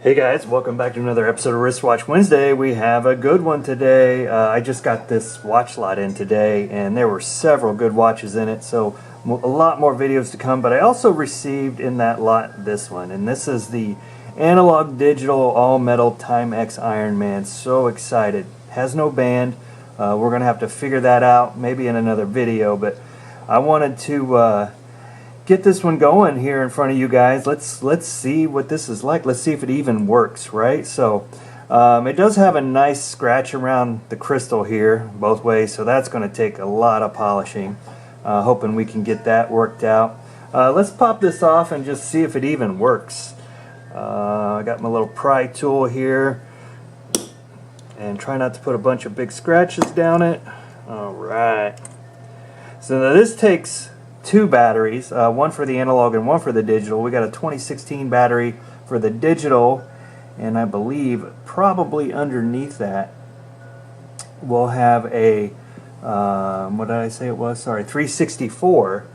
Hey guys, welcome back to another episode of Wristwatch Wednesday. We have a good one today. I just got this watch lot in today and there were several good watches in it, so a lot more videos to come. But I also received in that lot this one, and this is the analog digital all metal Timex Ironman. So excited. Has no band. We're going to have to figure that out maybe in another video, but I wanted to get this one going here in front of you guys. Let's see what this is like. Let's see if it even works, right? So it does have a nice scratch around the crystal here both ways, so that's going to take a lot of polishing. Hoping we can get that worked out. Let's pop this off and just see if it even works. I got my little pry tool here and try not to put a bunch of big scratches down it. Alright, so now this takes two batteries, one for the analog and one for the digital. We got a 2016 battery for the digital, and I believe probably underneath that we'll have a what did I say it was? Sorry, 364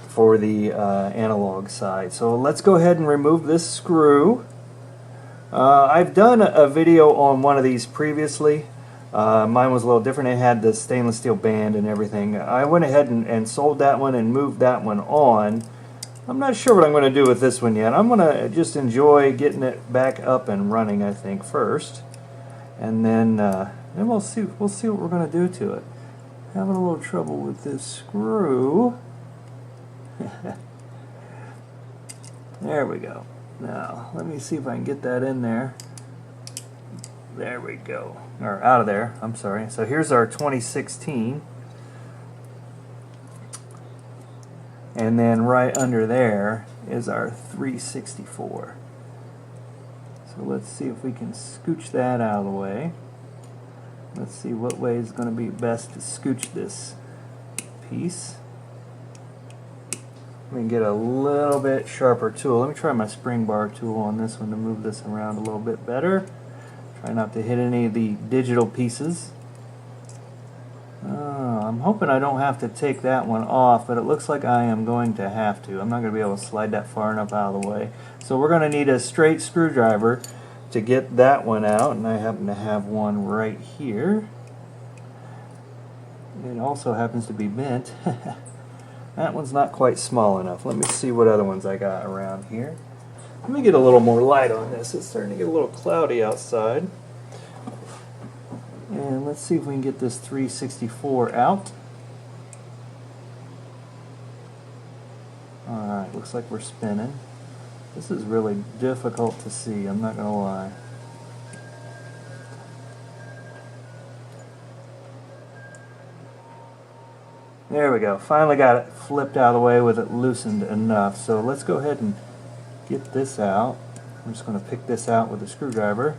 for the analog side. So let's go ahead and remove this screw. I've done a video on one of these previously. Mine was a little different. It had the stainless steel band and everything. I went ahead and sold that one and moved that one on. I'm not sure what I'm going to do with this one yet. I'm going to just enjoy getting it back up and running, I think, first. And then we'll see what we're going to do to it. Having a little trouble with this screw. There we go. Now, let me see if I can get that in there. There we go. Or out of there, I'm sorry. So here's our 2016. And then right under there is our 364. So let's see if we can scooch that out of the way. Let's see what way is going to be best to scooch this piece. We can get a little bit sharper tool. Let me try my spring bar tool on this one to move this around a little bit better. Try not to hit any of the digital pieces. I'm hoping I don't have to take that one off, but it looks like I am going to have to. I'm not going to be able to slide that far enough out of the way. So we're going to need a straight screwdriver to get that one out, and I happen to have one right here. It also happens to be bent. That one's not quite small enough. Let me see what other ones I got around here. Let me get a little more light on this. It's starting to get a little cloudy outside. And let's see if we can get this 364 out. Alright, looks like we're spinning. This is really difficult to see, I'm not going to lie. There we go. Finally got it flipped out of the way with it loosened enough. So let's go ahead and get this out. I'm just going to pick this out with a screwdriver.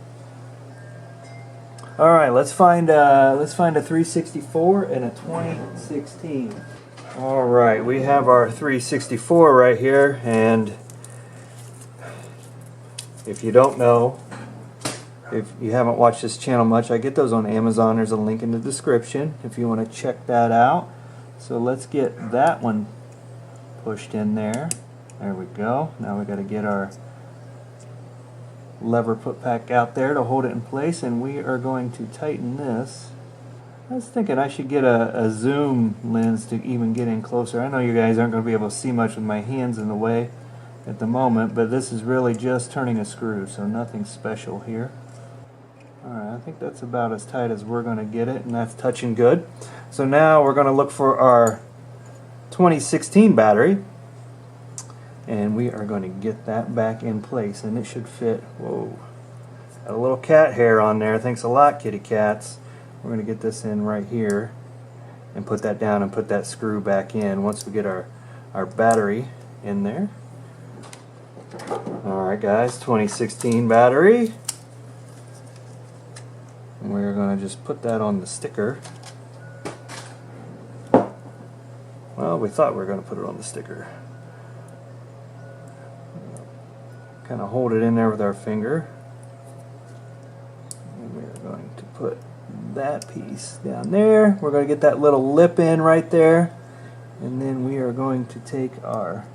All right, let's find a 364 and a 2016. All right, we have our 364 right here, and if you don't know, if you haven't watched this channel much, I get those on Amazon. There's a link in the description if you want to check that out. So let's get that one pushed in there. There we go. Now we got to get our lever put back out there to hold it in place, and we are going to tighten this. I was thinking I should get a zoom lens to even get in closer. I know you guys aren't going to be able to see much with my hands in the way at the moment, but this is really just turning a screw, so nothing special here. Alright, I think that's about as tight as we're going to get it, and that's touching good. So now we're going to look for our 2016 battery, and we are going to get that back in place, and it should fit. Whoa, got a little cat hair on there. Thanks a lot, kitty cats. We're going to get this in right here and put that down and put that screw back in once we get our battery in there. Alright guys, 2016 battery. And we're going to just put that on the sticker. Well, we thought we were going to put it on the sticker. Kind of hold it in there with our finger. And we're going to put that piece down there. We're going to get that little lip in right there. And then we are going to take our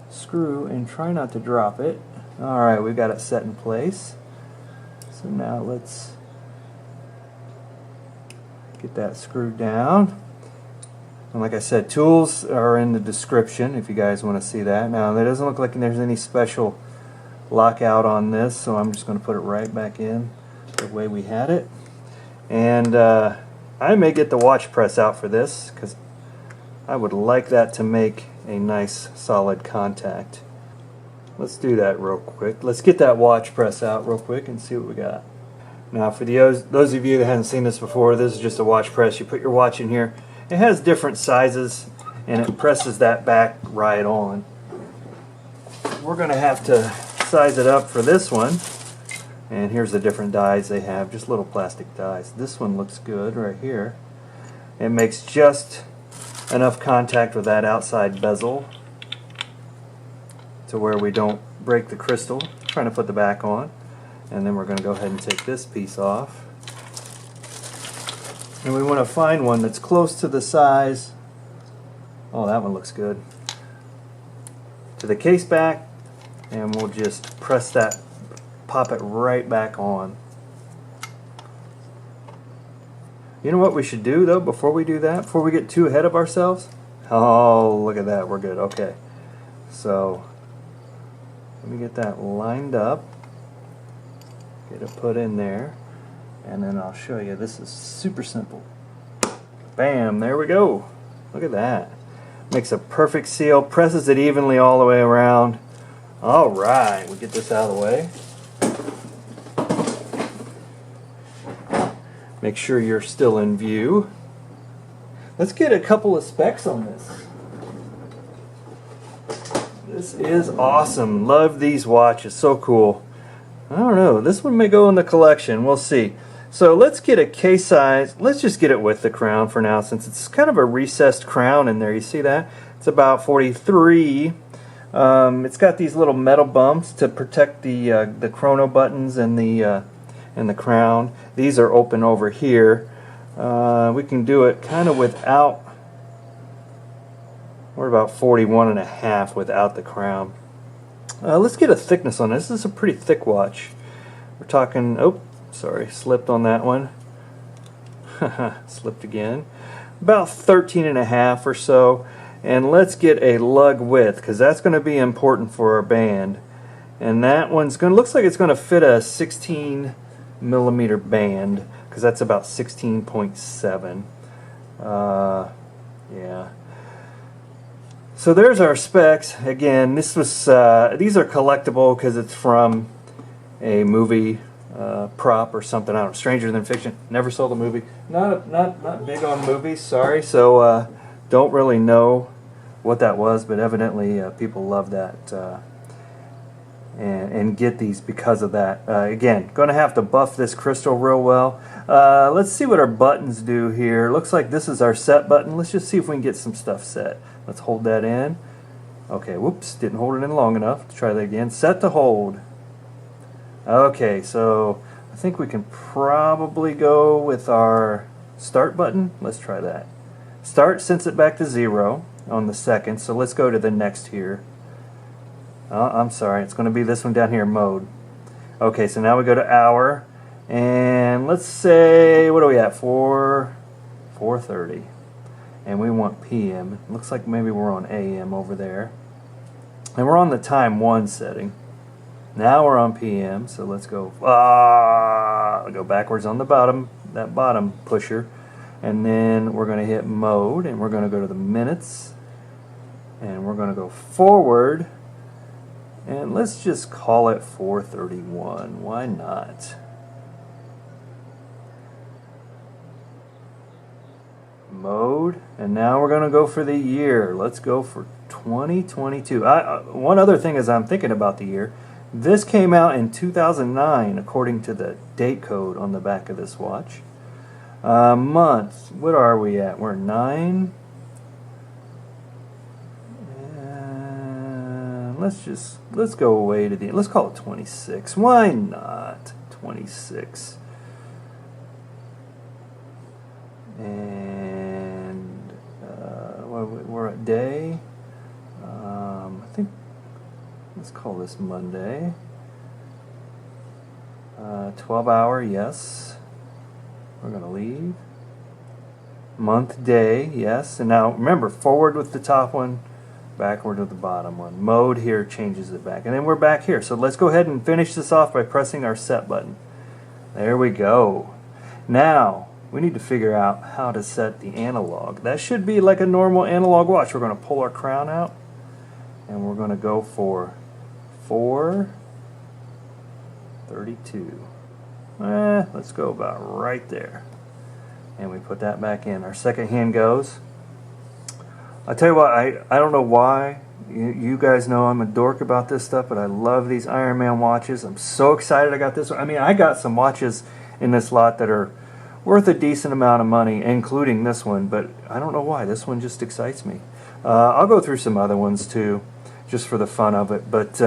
screw and try not to drop it. Alright, we've got it set in place. So now let's get that screwed down. And like I said, tools are in the description if you guys want to see that. Now, there doesn't look like there's any special lockout on this, so I'm just going to put it right back in the way we had it. And I may get the watch press out for this because I would like that to make a nice solid contact. Let's do that real quick. Let's get that watch press out real quick and see what we got. Now, for those of you that haven't seen this before, this is just a watch press. You put your watch in here. It has different sizes, and it presses that back right on. We're going to have to size it up for this one. And here's the different dies they have, just little plastic dies. This one looks good right here. It makes just enough contact with that outside bezel to where we don't break the crystal. I'm trying to put the back on. And then we're going to go ahead and take this piece off. And we want to find one that's close to the size. Oh, that one looks good. To the case back, and we'll just press that, pop it right back on. You know what we should do though before we do that, before we get too ahead of ourselves? Oh, look at that, we're good. Okay, so let me get that lined up, get it put in there, and then I'll show you. This is super simple. Bam, there we go. Look at that. Makes a perfect seal, presses it evenly all the way around. All right, we get this out of the way. Make sure you're still in view. Let's get a couple of specs on this. This is awesome. Love these watches, so cool. I don't know, this one may go in the collection, we'll see. So let's get a case size. Let's just get it with the crown for now, since it's kind of a recessed crown in there. You see that? It's about 43. It's got these little metal bumps to protect the chrono buttons and the crown. These are open over here. We can do it kind of without. We're about 41.5 without the crown. Let's get a thickness on this. This is a pretty thick watch. We're talking, oh, sorry, slipped on that one. Slipped again. About 13.5 or so. And let's get a lug width, because that's going to be important for our band. And that one's going to, looks like it's going to fit a 16 millimeter band, because that's about 16.7. Yeah. So there's our specs. Again, this was these are collectible because it's from a movie prop or something. I don't know, Stranger Than Fiction. Never saw the movie. Not big on movies. Sorry. So don't really know what that was, but evidently people love that and get these because of that. Again, going to have to buff this crystal real well. Let's see what our buttons do here. Looks like this is our set button. Let's just see if we can get some stuff set. Let's hold that in. Okay, whoops, didn't hold it in long enough. Let's try that again. Set to hold. Okay, so I think we can probably go with our start button. Let's try that. Start sends it back to 0 on the second, so let's go to the next here. I'm sorry, it's going to be this one down here, mode. Okay, so now we go to hour, and let's say, what are we at, 4:30, and we want PM. It looks like maybe we're on AM over there, and we're on the time 1 setting. Now we're on PM, so let's go. Go backwards on the bottom, that bottom pusher, and then we're going to hit mode, and we're going to go to the minutes, and we're going to go forward. And let's just call it 4:31. Why not? Mode. And now we're going to go for the year. Let's go for 2022. One other thing is I'm thinking about the year. This came out in 2009 according to the date code on the back of this watch. Month. What are we at? We're 9. Let's go away to the, let's call it 26. Why not 26? And we're at day. I think let's call this Monday. 12 hour, yes. We're going to leave. Month, day, yes. And now remember, forward with the top one, backward with the bottom one. Mode here changes it back. And then we're back here. So let's go ahead and finish this off by pressing our set button. There we go. Now, we need to figure out how to set the analog. That should be like a normal analog watch. We're going to pull our crown out, and we're going to go for 4:32. Let's go about right there. And we put that back in. Our second hand goes. I'll tell you what, I don't know why. You guys know I'm a dork about this stuff, but I love these Ironman watches. I'm so excited I got this one. I mean, I got some watches in this lot that are worth a decent amount of money, including this one, but I don't know why. This one just excites me. I'll go through some other ones too, just for the fun of it, but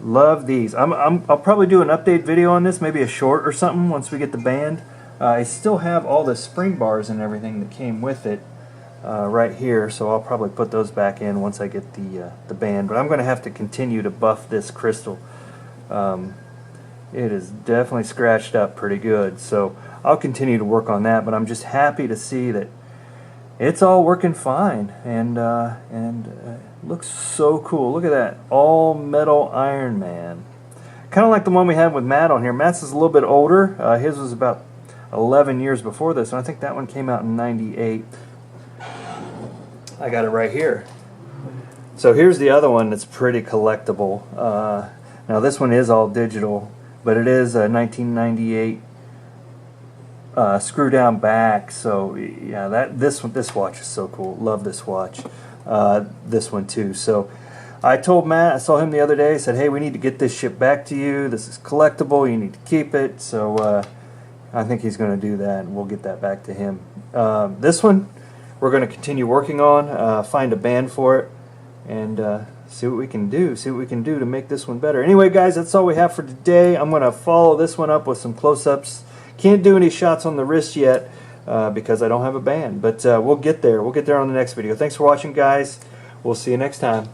love these. I'll probably do an update video on this, maybe a short or something once we get the band. I still have all the spring bars and everything that came with it right here, so I'll probably put those back in once I get the band. But I'm going to have to continue to buff this crystal. It is definitely scratched up pretty good, so I'll continue to work on that. But I'm just happy to see that it's all working fine, and looks so cool. Look at that, all metal Ironman. Kind of like the one we had with Matt on here. Matt's is a little bit older. His was about 11 years before this, and I think that one came out in '98. I got it right here. So here's the other one that's pretty collectible. Now this one is all digital, but it is a 1998 screw down back. So yeah, this watch is so cool. Love this watch. This one too. So I told Matt, I saw him the other day. I said, hey, we need to get this shipped back to you. This is collectible. You need to keep it. So I think he's going to do that, and we'll get that back to him. This one we're going to continue working on, find a band for it, and see what we can do. See what we can do to make this one better. Anyway, guys, that's all we have for today. I'm going to follow this one up with some close-ups. Can't do any shots on the wrist yet because I don't have a band, but we'll get there. We'll get there on the next video. Thanks for watching, guys. We'll see you next time.